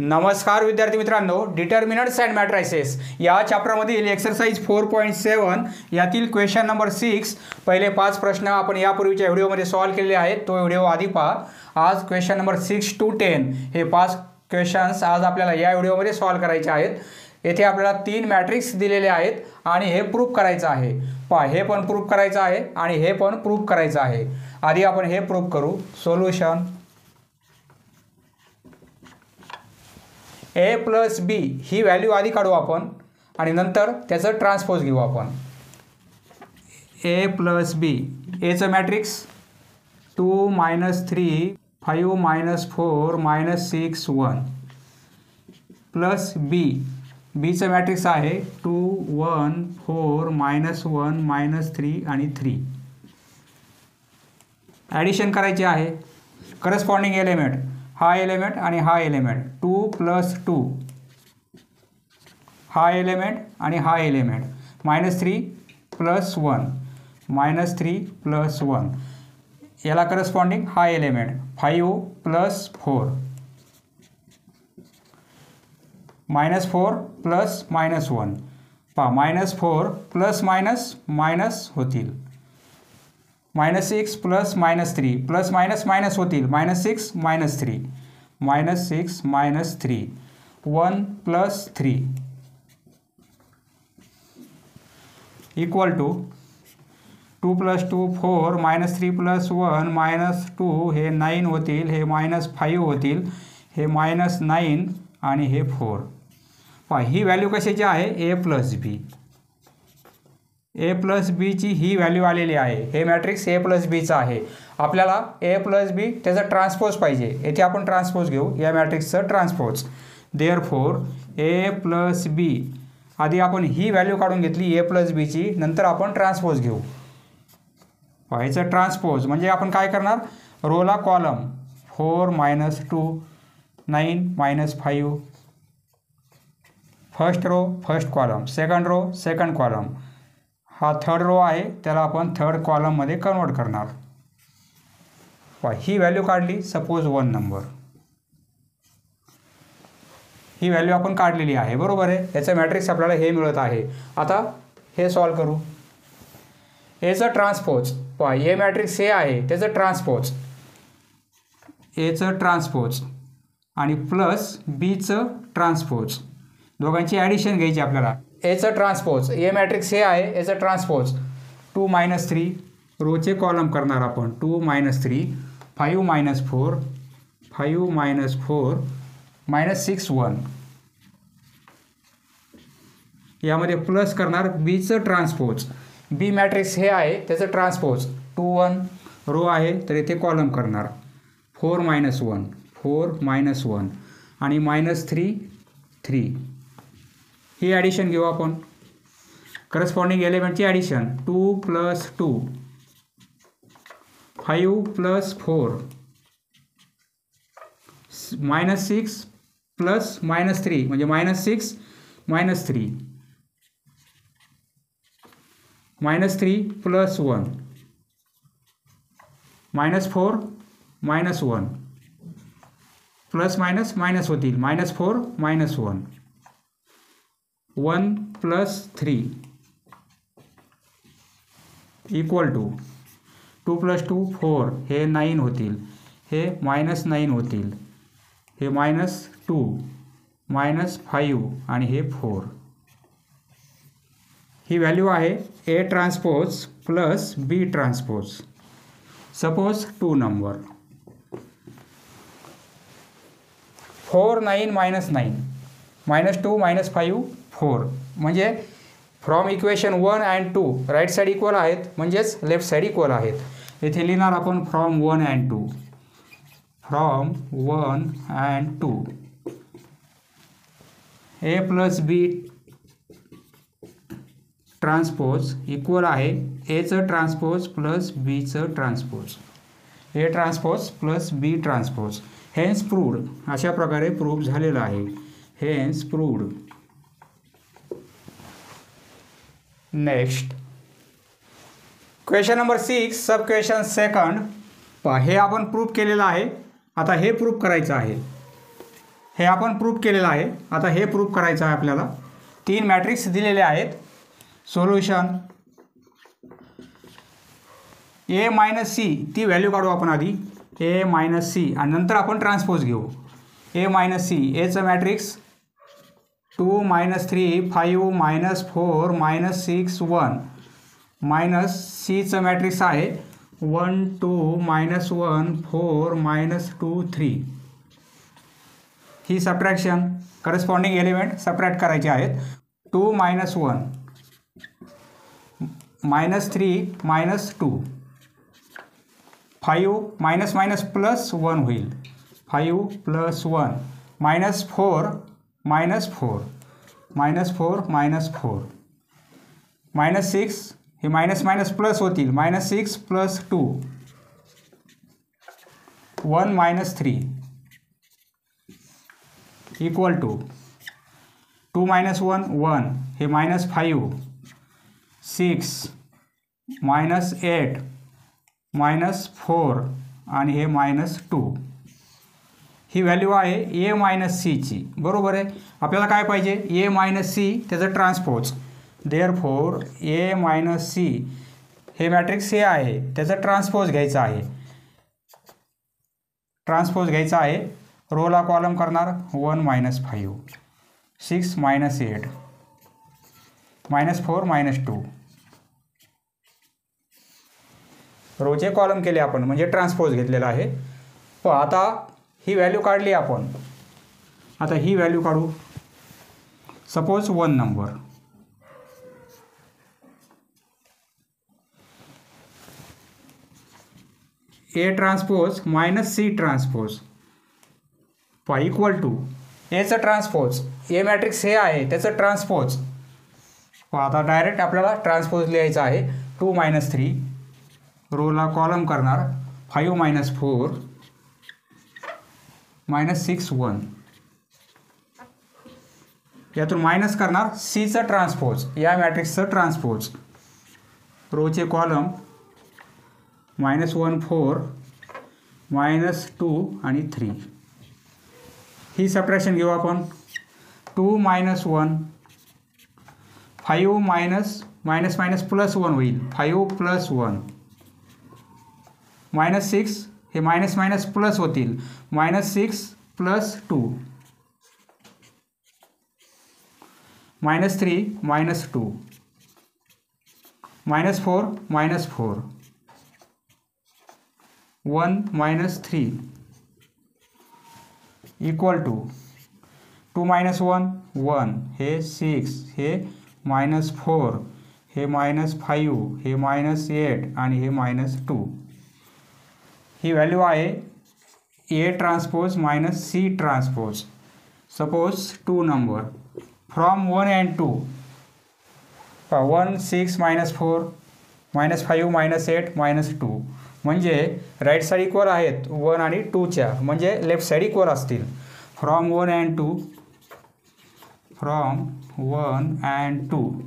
नमस्कार विद्यार्थी मित्रांनो, डिटर्मिनंट्स अँड मॅट्रायसेस या चॅप्टरमधील एक्सरसाइज 4.7 यातील क्वेश्चन नंबर 6 पहिले 5 प्रश्न आपण यापूर्वीच्या व्हिडिओमध्ये सॉल्व केलेले आहेत. तो व्हिडिओ आधी पहा. आज क्वेश्चन नंबर 6 to 10 हे 5 क्वेश्चन्स आज आपल्याला या व्हिडिओमध्ये सॉल्व करायचे आहेत. येथे आपल्याला 3 मॅट्रिक्स दिलेले आहेत आणि हे प्रूफ करायचं आहे. पहा, हे पण प्रूफ करायचं आहे आणि हे पण प्रूफ करायचं आहे. आधी आपण हे प्रूफ करू. सोल्युशन ए प्लस बी ही व्हॅल्यू आधी काढू आपण आणि नंतर त्याचं ट्रान्सपोज घेऊ आपण. ए प्लस बी, एचं मॅट्रिक्स 2 - 3 5 - 4 - 6 1 प्लस बी, बीचं मॅट्रिक्स आहे 2 1 4 -1 -3 आणि 3. ॲडिशन करायचे आहे. करस्पॉन्डिंग एलिमेंट, हा एलिमेंट आणि हा एलिमेंट 2 + 2, हा एलिमेंट आणि हा एलिमेंट -3 + 1 -3 + 1, याला करस्पॉन्डिंग हा एलिमेंट 5 + 4 -4 + -1. पहा, -4 + मायनस होतील, -6 + -3 प्लस मायनस होतील, -6 - 3 -6 - 3 1 + 3 इक्वल टू 2 + 2 4 -3 + 1 -2, हे 9 होतील, हे -5 होतील, हे -9 आणि हे 4. पहा, ही व्हॅल्यू कशाची आहे? ए प्लस बी. ए प्लस बीची ही व्हॅल्यू आलेली आहे. हे मॅट्रिक्स ए प्लस बीचं आहे. आपल्याला ए प्लस बी त्याचं ट्रान्सपोज पाहिजे. येथे आपण ट्रान्सपोज घेऊ, या मॅट्रिक्सचं ट्रान्सपोज. देअरफॉर ए प्लस बी, आधी आपण ही व्हॅल्यू काढून घेतली ए प्लस बीची, नंतर आपण ट्रान्सपोज घेऊ. याचं ट्रान्सपोज म्हणजे आपण काय करणार? रोला column 4 - 2 9 - 5, first row first column, second row second column, हा थर्ड रो आहे त्याला आपण थर्ड कॉलममध्ये कन्वर्ट करणार. ही व्हॅल्यू काढली, सपोज 1 नंबर, ही व्हॅल्यू आपण काढलेली आहे, बरोबर आहे. याचं मॅट्रिक्स आपल्याला हे मिळत आहे. आता हे सॉल्व करू. एचं ट्रान्सपोज, पहा ए मॅट्रिक्स हे आहे त्याचं ट्रान्सपोज, एचं ट्रान्सपोज आणि प्लस बीचं ट्रान्सपोज, दोघांची ॲडिशन घ्यायची आपल्याला. एचं ट्रान्सपोज, ए मॅट्रिक्स हे आहे, एचं ट्रान्सपोज 2 - 3, रोचे कॉलम करणार आपण 2 - 3 5 - 4 5 - 4 -6 1, यामध्ये प्लस करणार बीचं ट्रान्सपोज. बी मॅट्रिक्स हे आहे त्याचं ट्रान्सपोज 2 1, रो आहे तर इथे कॉलम करणार 4 - 1 4 - 1 आणि -3 3. ही ॲडिशन घेऊ आपण. करस्पॉन्डिंग एलिमेंटची ॲडिशन 2 + 2 5 + 4 -6 + -3 म्हणजे -6 - 3 -3 + 1 -4 -1 प्लस मायनस होतील, -4 -1 1 + 3 इक्वल टू 2 + 2 4, हे 9 होतील, हे -9 होतील, हे -2 -5 आणि हे 4. ही व्हॅल्यू आहे A transpose plus B transpose. Suppose 2 number 4 9 -9 -2 -5 4, म्हणजे from equation 1 and 2 right side equal आहेत, म्हणजेच लेफ्ट साईड इक्वल आहेत. इथे लिहिणार आपण from 1 and 2, from 1 and 2 A plus B transpose equal आहे एचं ट्रान्सपोज प्लस बीचं transpose, A transpose plus B transpose. Hence proved, अशा प्रकारे प्रूव्ह झालेलं आहे. Hence proved. Next question number 6 सब क्वेश्चन सेकंड. पहा, हे आपण प्रूफ केलेलं आहे. आता हे प्रूफ करायचं आहे. हे आपण प्रूफ केलेलं आहे. आता हे प्रूफ करायचं आहे आपल्याला. 3 मॅट्रिक्स दिलेले आहेत. सोल्युशन ए मायनस सी, ती व्हॅल्यू काढू आपण आधी. ए मायनस सी आणि नंतर आपण ट्रान्सपोज घेऊ. ए मायनस सी, एचं मॅट्रिक्स 2 - 3 5 - 4 - 6 1 मायनस सीचं मॅट्रिक्स आहे 1 2 - 1 4 - 2 3. ही सबट्रॅक्शन करस्पॉन्डिंग एलिमेंट सबट्रॅक्ट करायचे आहेत. 2 - 1 -3 - 2 5 मायनस प्लस 1 होईल. 5 + 1 -4 -4 -4 -6, हे मायनस प्लस होतील. -6 + 2 1 - 3 इक्वल टू 2 - 1 1, हे -5 6 -8 -4 आणि हे -2. ही व्हॅल्यू आहे ए मायनस सीची. बरोबर आहे. आपल्याला काय पाहिजे? ए मायनस सी त्याचं ट्रान्सपोज. देअरफॉर ए मायनस सी हे मॅट्रिक्स हे आहे, त्याचं ट्रान्सपोज घ्यायचं आहे. ट्रान्सपोज घ्यायचं आहे. रोला कॉलम करणार 1 - 5 6 - 8 -4 -2. रोचे कॉलम केले आपण, म्हणजे ट्रान्सपोज घेतलेला आहे. पण आता ही व्हॅल्यू काढली आपण. आता ही व्हॅल्यू काढू. Suppose 1 number. A transpose minus C transpose equal to एचं ट्रान्सपोज. ए मॅट्रिक्स हे आहे, त्याचं ट्रान्सपोज. आता डायरेक्ट आपल्याला ट्रान्सपोज लिहायचं आहे. 2 - 3 रोला कॉलम करणार 5 - 4 -6 1. यातून मायनस करणार सीचं ट्रान्सपोज, या मॅट्रिक्सचं ट्रान्सपोज. रोचे कॉलम -1 4 -2 आणि 3. ही सबट्रॅक्शन घेऊ आपण. 2 - 1 5 मायनस प्लस 1 होईल. 5 + 1 -6, हे मायनस प्लस होतील. -6 + 2 -3 -2 -4 -4 1 - 3 इक्वल टू 2 - 1 1, हे 6, हे -4, हे -5, हे -8 आणि हे -2. ही व्हॅल्यू आहे A transpose minus C transpose. Suppose 2 number. From 1 and 2 1 6 -4 -5 -8 -2, म्हणजे राईट साईड इक्वल आहेत 1 आणि 2च्या, म्हणजे लेफ्ट साईड इक्वल असतील. फ्रॉम 1 and 2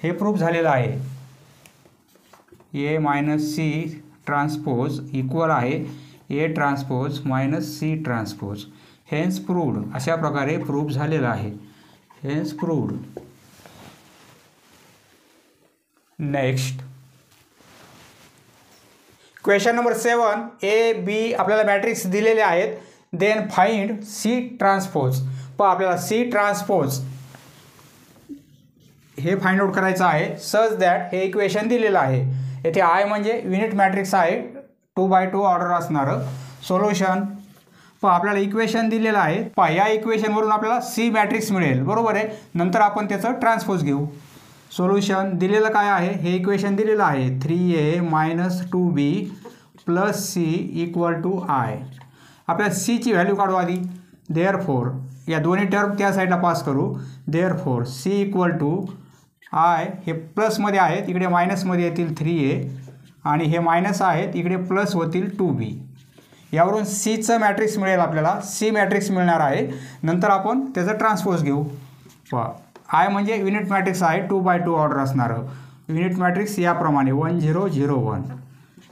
हे प्रूफ झालेलं आहे. A minus C transpose equal आहे A transpose minus C transpose. Hence proved. अशा प्रकारे प्रूफ झालेला आहे. Hence proved. Next question number 7. A B आपल्याला मॅट्रिक्स दिलेले आहेत. Then find C transpose. पण आपल्याला सी ट्रान्सपोज हे फाइंड आउट करायचं आहे. सच दॅट हे इक्वेशन दिलेलं आहे. येथे आय म्हणजे युनिट मॅट्रिक्स आहे, 2x2 ऑर्डर असणारं. सोल्युशन पण आपल्याला इक्वेशन दिलेलं आहे. या इक्वेशनवरून आपल्याला सी मॅट्रिक्स मिळेल. बरोबर आहे. नंतर आपण त्याचं ट्रान्सपोज घेऊ. सोल्युशन दिलेलं काय आहे? हे इक्वेशन दिलेलं आहे 3a - 2b + c = i. आपल्याला सीची व्हॅल्यू काढू आधी. देअरफॉर या दोन्ही टर्म त्या साईडला पास करू. देअरफॉर c = i, हे प्लसमध्ये आहेत, इकडे मायनसमध्ये येतील 3a आणि हे मायनस आहेत, इकडे प्लस होतील 2b. यावरून सीचं मॅट्रिक्स मिळेल आपल्याला. सी मॅट्रिक्स मिळणार आहे. नंतर आपण त्याचं ट्रान्सपोज घेऊ. आय म्हणजे युनिट मॅट्रिक्स आहे, 2x2 ऑर्डर असणारं. युनिट मॅट्रिक्स याप्रमाणे 1 0 0 1.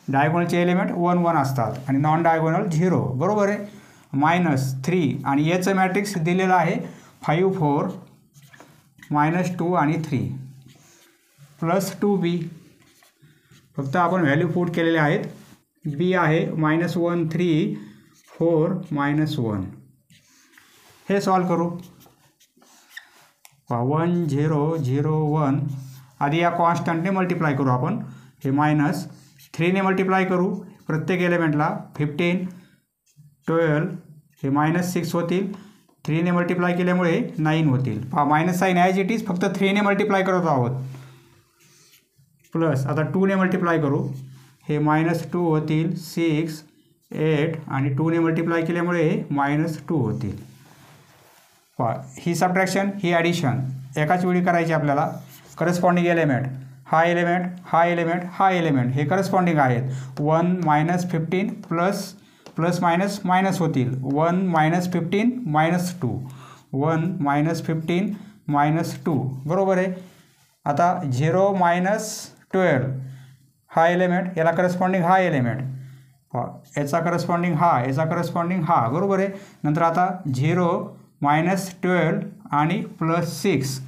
डायगोनलचे एलिमेंट 1 1 असतात आणि नॉन डायगोनल 0. बरोबर आहे. -3 आणि याचं मॅट्रिक्स दिलेलं आहे 5 4 -2 आणि 3 प्लस 2b. फक्त आपण व्हॅल्यू पुट केलेले आहेत. b आहे -1 3 4 -1. हे सॉल्व करू. 1 0 0 1 आधी या कॉन्स्टंटने मल्टिप्लाय करू आपण. हे -3ने मल्टिप्लाय करू प्रत्येक एलिमेंटला. 15 12 हे -6 होतील. 3ने मल्टिप्लाय केल्यामुळे 9 होतील. Minus sign as it is, फक्त 3ने मल्टिप्लाय करत आहोत. प्लस आता 2ने मल्टिप्लाय करू. हे -2 होतील. 6 8 आणि 2ने मल्टिप्लाय केल्यामुळे -2 होतील. ही सबट्रॅक्शन, ही ॲडिशन एकाच वेळी करायची आपल्याला. करस्पॉन्डिंग एलिमेंट, हा एलिमेंट, हा एलिमेंट, हा एलिमेंट हे करस्पॉन्डिंग आहेत. 1 -15 प्लस मायनस मायनस होतील. 1 -15 -2 1 -15 -2 बरोबर आहे. आता 0 -12 हा एलिमेंट, याला करस्पॉन्डिंग हा एलिमेंट, याचा करस्पॉन्डिंग हा, याचा करस्पॉन्डिंग हा बरोबर आहे. नंतर आता 0 -12 आणि +6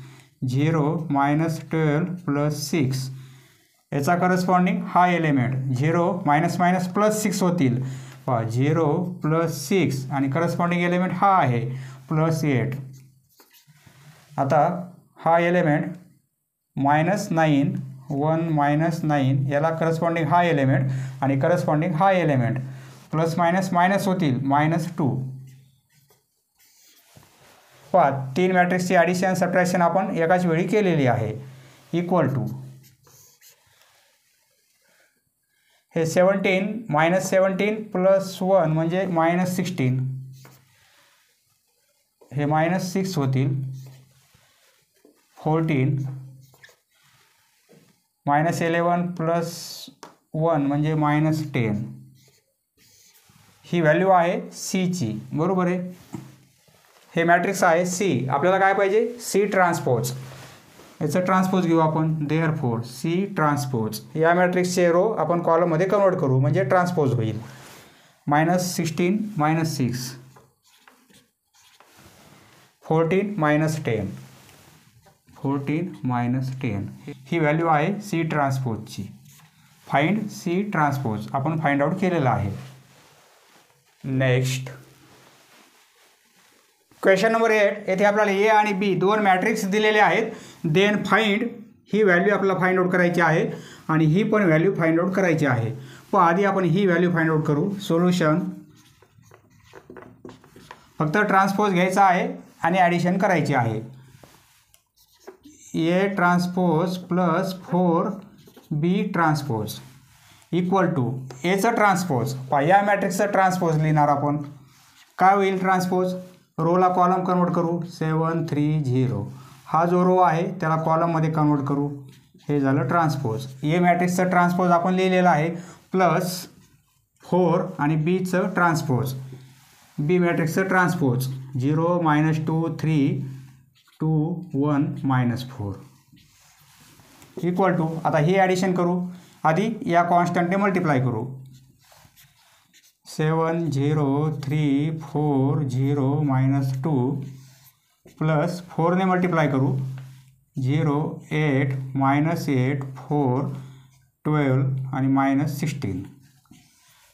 0 -12 +6 याचा करस्पॉन्डिंग हा एलिमेंट. 0 +6 होतील. 0 +6 आणि करस्पॉन्डिंग एलिमेंट हा आहे +8. आता हा एलिमेंट -9 1 -9 याला करस्पॉन्डिंग हा एलिमेंट आणि करस्पॉन्डिंग हा एलिमेंट. प्लस मायनस होतील -2. 3 मॅट्रिक्सची ॲडिशन सबट्रॅक्शन आपण एकाच वेळी केलेली आहे. इक्वल टू हे 17 -17 +1 म्हणजे -16 हे -6 होतील. 14 -11 +1 म्हणजे -10. ही व्हॅल्यू आहे सीची बरोबर आहे. हे मॅट्रिक्स आहे सी. आपल्याला काय पाहिजे? C transpose. याचं ट्रान्सपोज घेऊ आपण. Therefore C transpose. या मॅट्रिक्सचे रो आपण कॉलममध्ये कन्वर्ट करू म्हणजे ट्रान्सपोज होईल. -16 -6 14 -10 14 -10 ही व्हॅल्यू आहे सी ट्रान्सपोजची. फाइंड सी ट्रान्सपोज आपण फाइंड आउट केलेलं आहे. Next question number 8. येथे आपल्याला ए आणि बी दोन मॅट्रिक्स दिलेले आहेत. देन फाइंड ही व्हॅल्यू आपल्याला फाइंड आउट करायची आहे आणि ही पण व्हॅल्यू फाइंड आउट करायची आहे. आधी आपण ही व्हॅल्यू फाइंड आउट करू. सोल्युशन फक्त ट्रान्सपोज घ्यायचा आहे आणि ॲडिशन करायची आहे. A transpose plus 4b transpose equal to एचं ट्रान्सपोज. या मॅट्रिक्सचं ट्रान्सपोज लिहिणार आपण. काय होईल ट्रान्सपोज? रोला कॉलम कन्वर्ट करू. 7 3 0 हा जो रो आहे त्याला कॉलममध्ये कन्वर्ट करू. हे झालं ट्रान्सपोज. ए मॅट्रिक्सचं ट्रान्सपोज आपण लिहिलेलं आहे प्लस 4 आणि बीचं ट्रान्सपोज. बी मॅट्रिक्सचं ट्रान्सपोज 0 -2 3 2 1 -4 इक्वल टू. आता ही ॲडिशन करू. आधी या कॉन्स्टंटने मल्टिप्लाय करू. 7 0 3 4 0 -2 प्लस 4ने मल्टिप्लाय करू. 0 8 -8 4 12 आणि -16.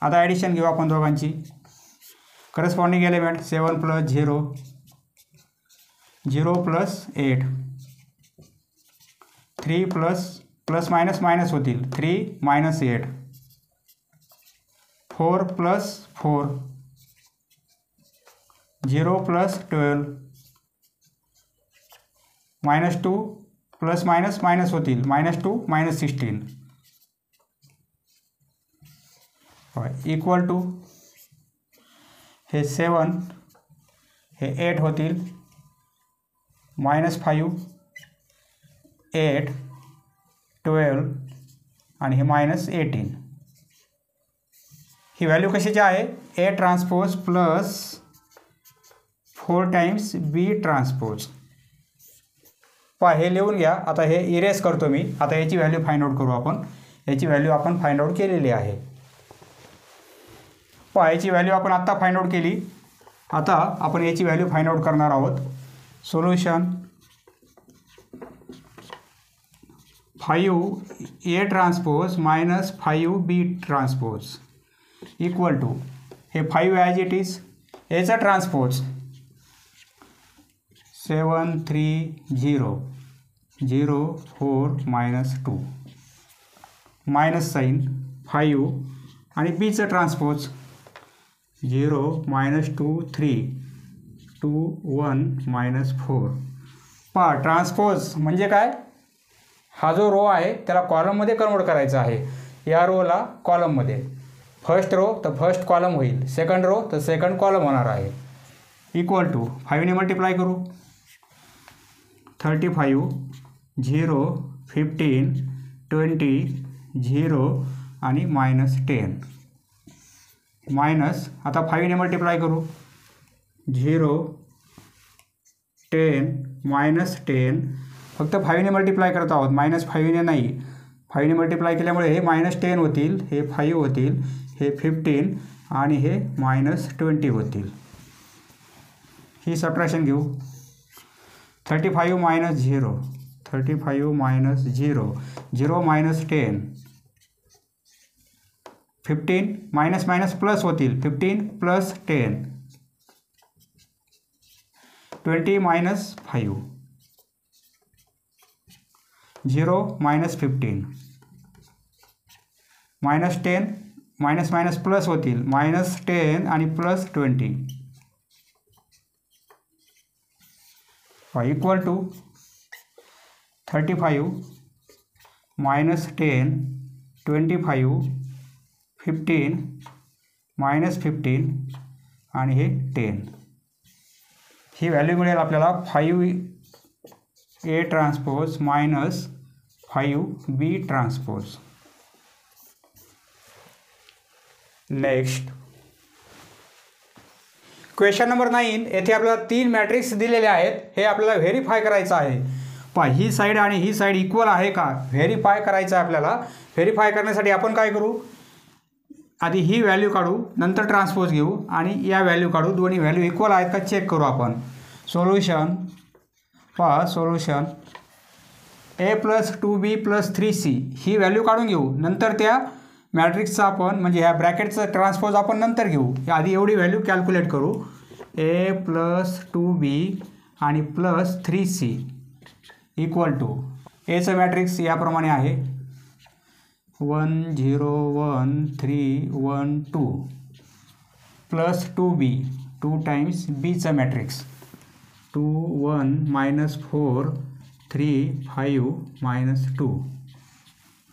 आता ॲडिशन घेऊ आपण दोघांची. करस्पॉन्डिंग एलिमेंट 7 + 0 0 + 8 3 प्लस मायनस होतील. 3 -8 4 + 4 0 + 12 -2 प्लस मायनस होतील. -2 -16 इक्वल टू हे 7 हे 8 होतील. -5 8 12 आणि हे -18. ही व्हॅल्यू कशाची आहे? A transpose plus 4 times B transpose. हे लिहून घ्या. आता हे इरेज करतो मी. आता याची व्हॅल्यू फाइंड आउट करू आपण. याची व्हॅल्यू आपण फाइंड आउट केलेली आहे. याची व्हॅल्यू आपण आत्ता फाइंड आउट केली. आता आपण याची व्हॅल्यू फाइंड आउट करणार आहोत. Solution 5A transpose minus 5B transpose equal to हे 5 ॲज इट इज, याचा ट्रान्सपोज 7 3 0 0 4 मायनस 2 मायनस साईन 5 आणि बीचं ट्रान्सपोज 0 मायनस 2 3 2 1 मायनस 4. पहा ट्रान्सपोज म्हणजे काय, हा जो रो आहे त्याला कॉलममध्ये कन्वर्ट करायचा आहे. या रोला कॉलममध्ये, फर्स्ट रो तर फर्स्ट कॉलम होईल, सेकंड रो तर सेकंड कॉलम होणार आहे. इक्वल टू 5ने मल्टिप्लाय करू, 35 0 15 20 0 आणि मायनस 10 मायनस, आता 5ने मल्टिप्लाय करू, 0 10 मायनस 10, फक्त 5ने मल्टिप्लाय करत आहोत, मायनस 5ने नाही. 5ने मल्टिप्लाय केल्यामुळे हे मायनस 10 होतील, हे 5 होतील, हे 15 आणि हे मायनस 20 होतील. ही सबट्रॅक्शन घेऊ. 35 minus 0 35 minus 0 0 minus 10, 15 minus minus plus होतील, 15 plus 10, 20 minus 5, 0 minus 15, minus 10 minus minus plus होतील, मायनस 10 आणि plus 20 equal to 35 minus 10 25 15 minus 15 आणि हे 10. ही व्हॅल्यू मिळेल आपल्याला 5A transpose minus 5B transpose. Next question number 9. येथे आपल्याला 3 मॅट्रिक्स दिलेले आहेत, हे आपल्याला व्हेरीफाय करायचं आहे. पहा ही साईड आणि ही साईड इक्वल आहे का व्हेरीफाय करायचं आहे आपल्याला. व्हेरीफाय करण्यासाठी आपण काय करू, आधी ही व्हॅल्यू काढू, नंतर ट्रान्सपोज घेऊ आणि या व्हॅल्यू काढू, दोन्ही व्हॅल्यू इक्वल आहेत का चेक करू आपण. सोल्युशन पहा, solution A plus 2B plus 3C he value काढून घेऊ, नंतर त्या मॅट्रिक्सचा आपण म्हणजे ह्या ब्रॅकेटचं ट्रान्सपोज आपण नंतर घेऊ. आधी एवढी व्हॅल्यू कॅल्क्युलेट करू. A प्लस 2B आणि प्लस 3C इक्वल टू एचं मॅट्रिक्स याप्रमाणे आहे 1 0 1 3 1 2 प्लस 2B 2 टाइम्स बीचं मॅट्रिक्स 2 1 मायनस 4 3 5 मायनस 2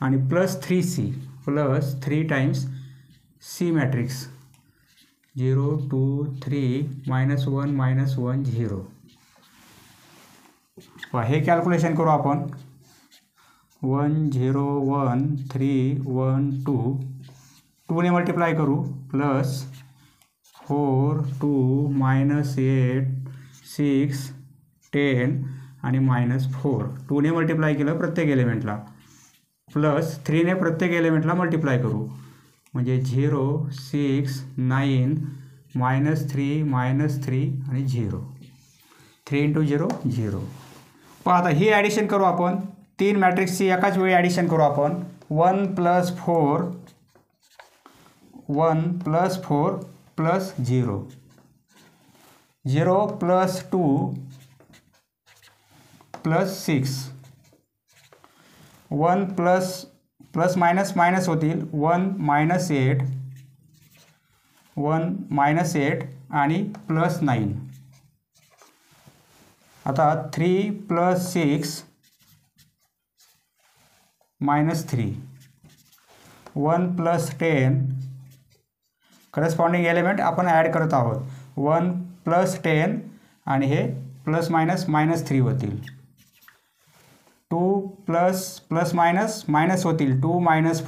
आणि plus 3C plus 3 times C matrix 0 2 3 minus 1 0. हे कॅल्क्युलेशन करू आपण. 1 0 1 3 1 2 2ने मल्टिप्लाय करू प्लस 4 2 मायनस 8 6 10 आणि मायनस 4. 2ने मल्टिप्लाय केलं प्रत्येक एलिमेंटला, प्लस 3ने प्रत्येक एलिमेंटला मल्टिप्लाय करू म्हणजे 0 6 9 मायनस 3 आणि 0. 3 × 0 0. पहा आता ही ॲडिशन करू आपण, 3 मॅट्रिक्सची एकाच वेळी ॲडिशन करू आपण. 1 plus 4 plus 0 0 plus 2 plus 6 1 plus minus होतील 1 मायनस 8 1 मायनस 8 आणि प्लस 9. आता 3 plus 6 minus 3 1 plus 10 corresponding element आपण ॲड करत आहोत. 1 प्लस 10 आणि हे प्लस मायनस 3 होतील. 2 प्लस मायनस होतील 2 मायनस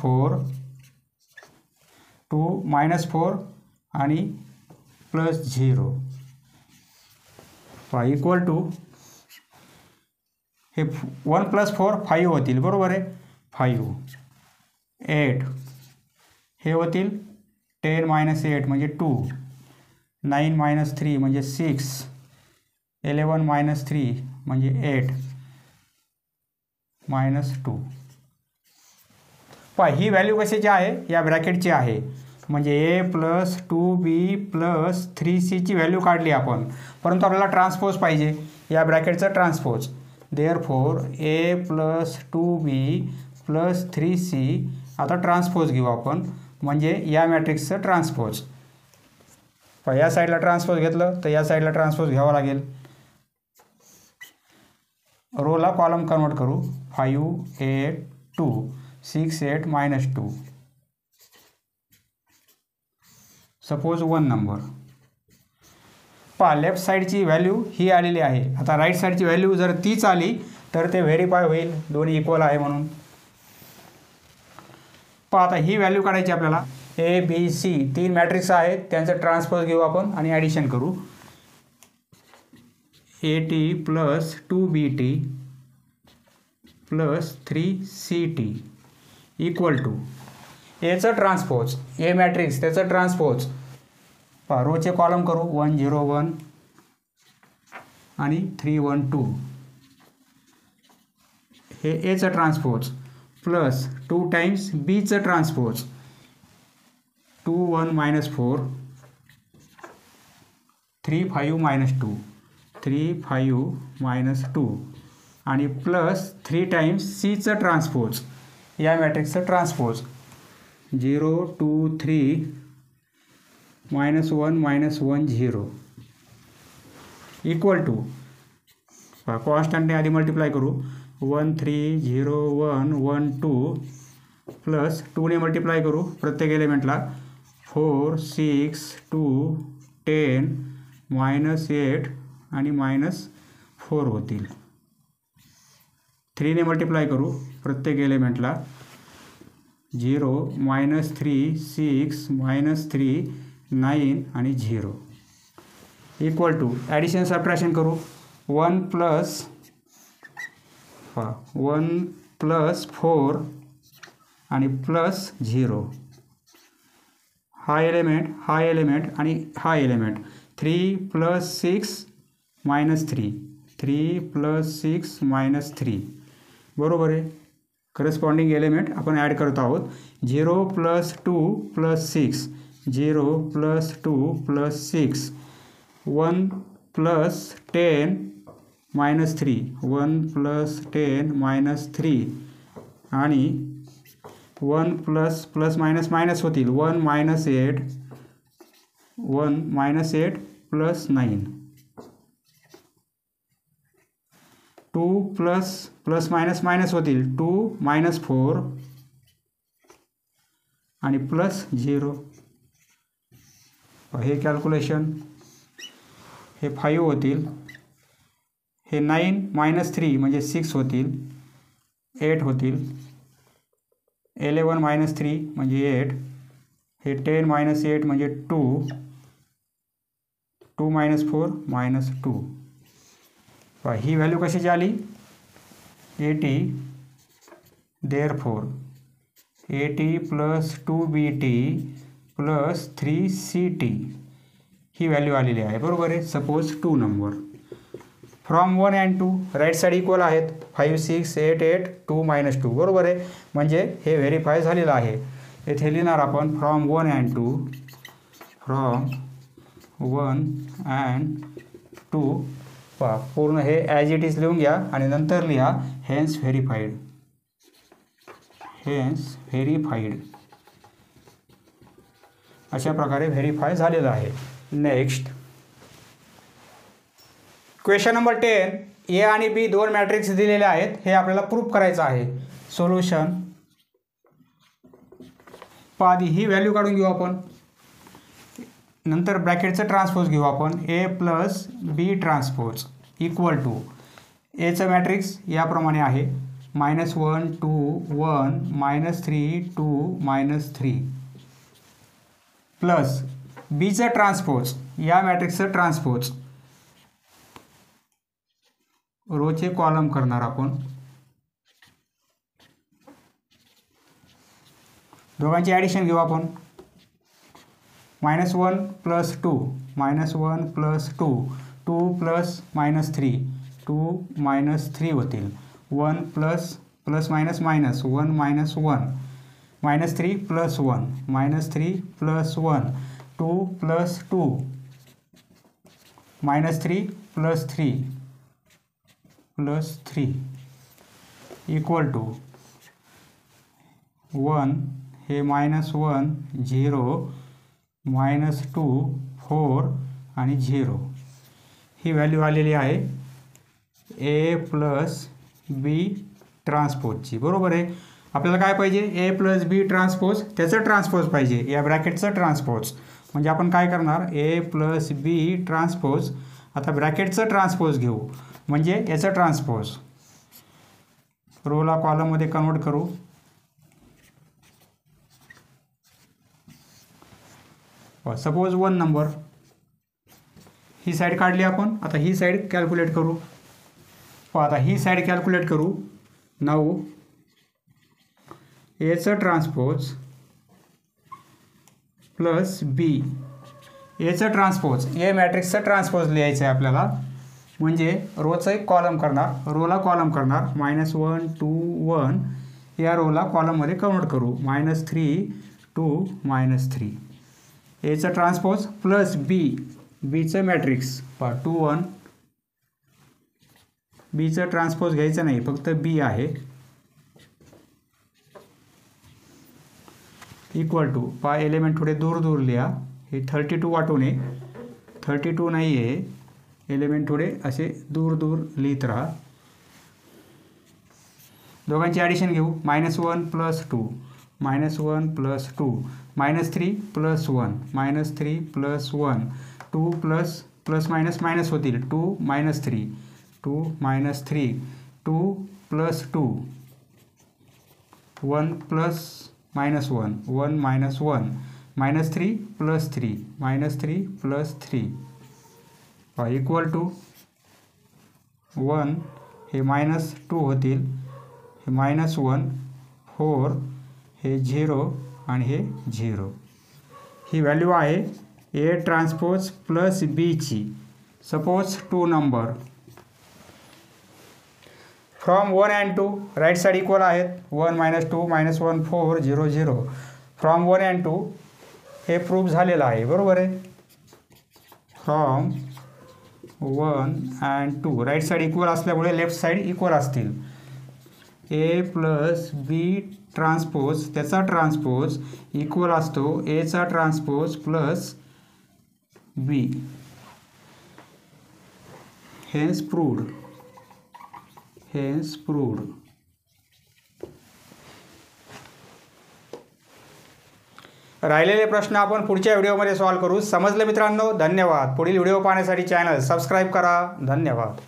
4 आणि प्लस 0 इक्वल टू हे 1 प्लस 4 5 होतील, बरोबर आहे. 5 8 हे होतील 10 मायनस 8 म्हणजे 2 9 मायनस 3 म्हणजे 6, 11 मायनस 3 म्हणजे 8 मायनस 2. पहा ही व्हॅल्यू कशाची आहे, या ब्रॅकेटची आहे, म्हणजे ए प्लस 2b प्लस 3c ची व्हॅल्यू काढली आपण, परंतु आपल्याला ट्रान्सपोज पाहिजे, या ब्रॅकेटचा ट्रान्सपोज. देअरफॉर ए प्लस 2b प्लस 3c, आता ट्रान्सपोज घेऊ आपण, म्हणजे या मॅट्रिक्सचं ट्रान्सपोज. या साईडला ट्रान्सपोज घेतलं तर या साईडला ट्रान्सपोज घ्यावा लागेल. रोला कॉलम कन्वर्ट करू. 5 8 2 6 8 मायनस 2. Suppose 1 number. पहा लेफ्ट साईडची व्हॅल्यू ही आलेली आहे. आता राईट साईडची व्हॅल्यू जर तीच आली तर ते व्हेरीफाय होईल, दोन्ही इक्वल आहे म्हणून. पहा आता ही व्हॅल्यू काढायची आपल्याला. ए बी सी 3 मॅट्रिक्स आहेत, त्यांचं ट्रान्सपोज घेऊ आपण आणि ॲडिशन करू. A T plus 2BT plus 3CT equal to एचं ट्रान्सपोज, ए मॅट्रिक्स त्याचं ट्रान्सपोज. पहा रोचे कॉलम करू. 1 0 1 आणि 3 1 2. हे एचं ट्रान्सपोज प्लस 2 टाइम्स बीचं ट्रान्सपोज. 2 1 मायनस 4 3 5 मायनस 2 3 5 मायनस 2 आणि प्लस 3 टाइम्स सीचं ट्रान्सपोज, या मॅट्रिक्सचं transpose. 0 2 3 minus 1 minus 1 0 equal to, कॉन्स्टंटने आधी मल्टिप्लाय करू. 1 3 0 1 1 2 प्लस 2ने मल्टिप्लाय करू प्रत्येक एलिमेंटला. 4 6 2 10 मायनस 8 आणि मायनस 4 होतील. 3ने मल्टिप्लाय करू प्रत्येक एलिमेंटला. 0 मायनस 3 6 मायनस 3 9 आणि 0 इक्वल टू, ॲडिशन सबट्रॅक्शन करू. 1 प्लस 4 आणि प्लस 0. हा एलिमेंट आणि हा element. 3 plus 6 minus 3 3 plus 6 minus 3 बरोबर आहे. करस्पॉन्डिंग एलिमेंट आपण ॲड करत आहोत. 0 plus 2 plus 6 0 plus 2 plus 6 1 plus 10 minus 3 1 plus 10 minus 3 आणि 1 प्लस प्लस मायनस मायनस होतील. 1 minus 8 1 minus 8 plus 9. 2 plus plus minus minus होतील. 2 मायनस 4 आणि प्लस 0. हे कॅल्क्युलेशन, हे 5 होतील. हे 9 मायनस 3 म्हणजे 6 होतील. 8 होतील. 11 मायनस 3 म्हणजे 8. हे 10 मायनस 8 म्हणजे 2. 2 मायनस 4 मायनस 2. ही व्हॅल्यू कशाची आली? 80. Therefore 80 plus 2BT plus 3CT ही व्हॅल्यू आलेली आहे, बरोबर आहे. Suppose 2 number. From 1 and 2 right side equal आहेत. 5 6 8 8 2 मायनस 2 बरोबर आहे. म्हणजे हे व्हेरीफाय झालेलं आहे. येथे लिहिणार आपण फ्रॉम 1 अँड 2. From 1 and 2. पहा पूर्ण हे ॲज इट इज लिहून घ्या आणि नंतर लिहा हेन्स व्हेरीफाईड. हेन्स व्हेरीफाईड अशा प्रकारे व्हेरीफाय झालेलं आहे. Next question number 10. ए आणि बी 2 मॅट्रिक्स दिलेले आहेत, हे आपल्याला प्रूफ करायचं आहे. सोल्युशन. पहा आधी ही व्हॅल्यू काढून घेऊ आपण, नंतर ब्रॅकेटचं ट्रान्सपोज घेऊ आपण. A plus B transpose equal to एचं मॅट्रिक्स याप्रमाणे आहे. -1 2 1 -3 2 -3 प्लस बीचं ट्रान्सपोज, या मॅट्रिक्सचं ट्रान्सपोज. रोचे कॉलम करणार आपण. दोघांची ॲडिशन घेऊ आपण. -1 + 2 -1 + 2 2 + -3 2 -3 होतील. 1 + +- -1 -1 -3 + 1 -3 + 1 2 + 2 -3 + 3 + 3 इक्वल टू 1 हे -1 0 -2 4 आणि 0 ही व्हॅल्यू आलेली आहे ए प्लस बी ट्रान्सपोजची. बरोबर आहे. आपल्याला काय पाहिजे? ए प्लस बी ट्रान्सपोज, त्याचं ट्रान्सपोज पाहिजे, या ब्रॅकेटचं ट्रान्सपोज. म्हणजे आपण काय करणार? ए प्लस बी ट्रान्सपोज. आता ब्रॅकेटचं ट्रान्सपोज घेऊ म्हणजे याचं ट्रान्सपोज. रोला कॉलममध्ये कन्वर्ट करू. सपोज 1 नंबर ही साईड काढली आपण. आता ही साईड कॅल्क्युलेट करू. आता ही साईड कॅल्क्युलेट करू. 9 एचं ट्रान्सपोज प्लस बी एचं ट्रान्सपोज. ए मॅट्रिक्सचं ट्रान्सपोज लिहायचं आहे आपल्याला. म्हणजे रोचं एक कॉलम करणार, रोला कॉलम करणार. -1 2 1 या रोला कॉलममध्ये कन्वर्ट करू. -3 2 -3 एचं ट्रान्सपोज प्लस बी बीचं मॅट्रिक्स 2 1 बीचं ट्रान्सपोज घ्यायचं नाही, फक्त बी आहे. इक्वल टू एलिमेंट थोडे दूर दूर लिहा. हे 32 वाटू नये, 32 नाही आहे. एलिमेंट थोडे असे दूर दूर लिहित राहा. दोघांची ॲडिशन घेऊ. -1 + 2 -1 + 2 -3 + 1 -3 + 1 2 +- होतील. 2 -3 2 -3 2 + 2 1 + -1 1 -1 -3 + 3 -3 + 3 इक्वल टू 1 हे -2 होतील. हे -1 4 हे 0 आणि हे 0. ही व्हॅल्यू आहे ए ट्रान्सपोज प्लस बीची. Suppose 2 number from 1 and 2 right side equal आहेत. 1 -2 -1 4 0 0 फ्रॉम 1 and 2 हे प्रूफ झालेलं आहे. बरोबर आहे. From 1 and 2 right side equal असल्यामुळे लेफ्ट साईड इक्वल असतील. ए प्लस बी ट्रान्सपोज त्याचा ट्रान्सपोज इक्वल असतो एचा transpose plus B. Hence proved. राहिलेले प्रश्न आपण पुढच्या व्हिडिओमध्ये सॉल्व्ह करू. समजलं मित्रांनो? धन्यवाद. पुढील व्हिडिओ पाहण्यासाठी चॅनल सबस्क्राईब करा. धन्यवाद.